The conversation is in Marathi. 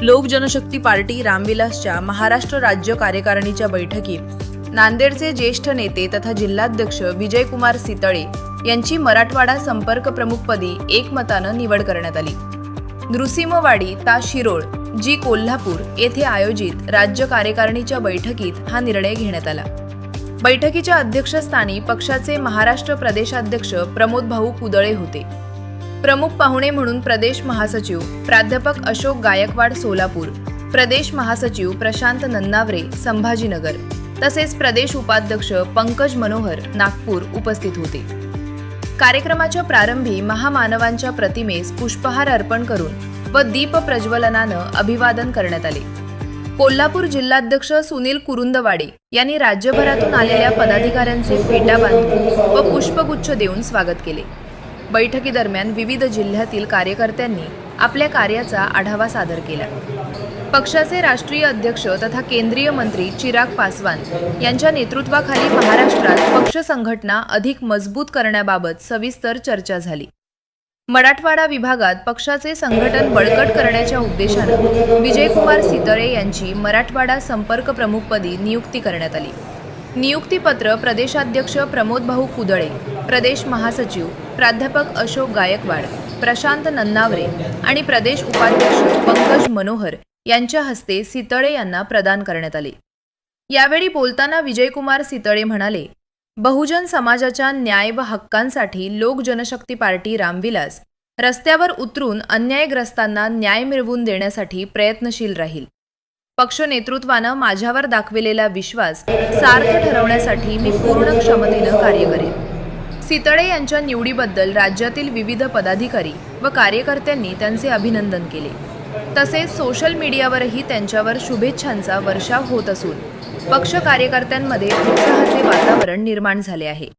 लोक जनशक्ती पार्टी रामविलासच्या महाराष्ट्र राज्य कार्यकारिणीच्या बैठकीत नांदेडचे ज्येष्ठ नेते तथा जिल्हाध्यक्ष विजयकुमार सितळे यांची मराठवाडा संपर्क प्रमुखपदी एकमतानं निवड करण्यात आली। नृसिंहवाडी ता शिरोळ जी कोल्हापूर येथे आयोजित राज्य कार्यकारिणीच्या बैठकीत हा निर्णय घेण्यात आला। बैठकीच्या अध्यक्षस्थानी पक्षाचे महाराष्ट्र प्रदेशाध्यक्ष प्रमोद भाऊ कुदळे होते। प्रमुख पाहुणे म्हणून प्रदेश महासचिव प्राध्यापक अशोक गायकवाड सोलापूर, प्रदेश महासचिव प्रशांत नन्नावरे संभाजीनगर तसेच प्रदेश उपाध्यक्ष पंकज मनोहर नागपूर उपस्थित होते। कार्यक्रमाच्या प्रारंभी महामानवांच्या प्रतिमेस पुष्पहार अर्पण करून व दीप प्रज्वलनानं अभिवादन करण्यात आले। कोल्हापूर जिल्हाध्यक्ष सुनील कुरुंदवाडे यांनी राज्यभरातून आलेल्या पदाधिकाऱ्यांचे फेटा बांधून व पुष्पगुच्छ देऊन स्वागत केले। बैठकीदरम्यान विविध जिल्ह्यातील कार्यकर्त्यांनी आपल्या कार्याचा आढावा सादर केला। पक्षाचे राष्ट्रीय अध्यक्ष तथा केंद्रीय मंत्री चिराग पासवान यांच्या नेतृत्वाखाली महाराष्ट्रात पक्ष संघटना अधिक मजबूत करण्याबाबत सविस्तर चर्चा झाली। मराठवाडा विभागात पक्षाचे संघटन बळकट करण्याच्या उद्देशानं विजयकुमार सितळे यांची मराठवाडा संपर्क प्रमुखपदी नियुक्ती करण्यात आली। नियुक्तीपत्र प्रदेशाध्यक्ष प्रमोद भाऊ कुदळे, प्रदेश महासचिव प्राध्यापक अशोक गायकवाड, प्रशांत नन्नावरे आणि प्रदेश उपाध्यक्ष पंकज मनोहर यांच्या हस्ते सितळे यांना प्रदान करण्यात आले। यावेळी बोलताना विजयकुमार सितळे म्हणाले, बहुजन समाजाच्या न्याय व हक्कांसाठी लोक जनशक्ती पार्टी रामविलास रस्त्यावर उतरून अन्यायग्रस्तांना न्याय मिळवून देण्यासाठी प्रयत्नशील राहील। पक्ष नेतृत्वानं माझ्यावर दाखविलेला विश्वास सार्थ ठरवण्यासाठी मी पूर्ण क्षमतेनं कार्य करेन। सितळे यांच्या निवडीबद्दल राज्यातील विविध पदाधिकारी व कार्यकर्त्यांनी त्यांचे अभिनंदन केले। तसेच सोशल मीडियावरही त्यांच्यावर शुभेच्छांचा वर्षाव होत असून पक्ष कार्यकर्त्यांमध्ये उत्साहाचे वातावरण निर्माण झाले आहे।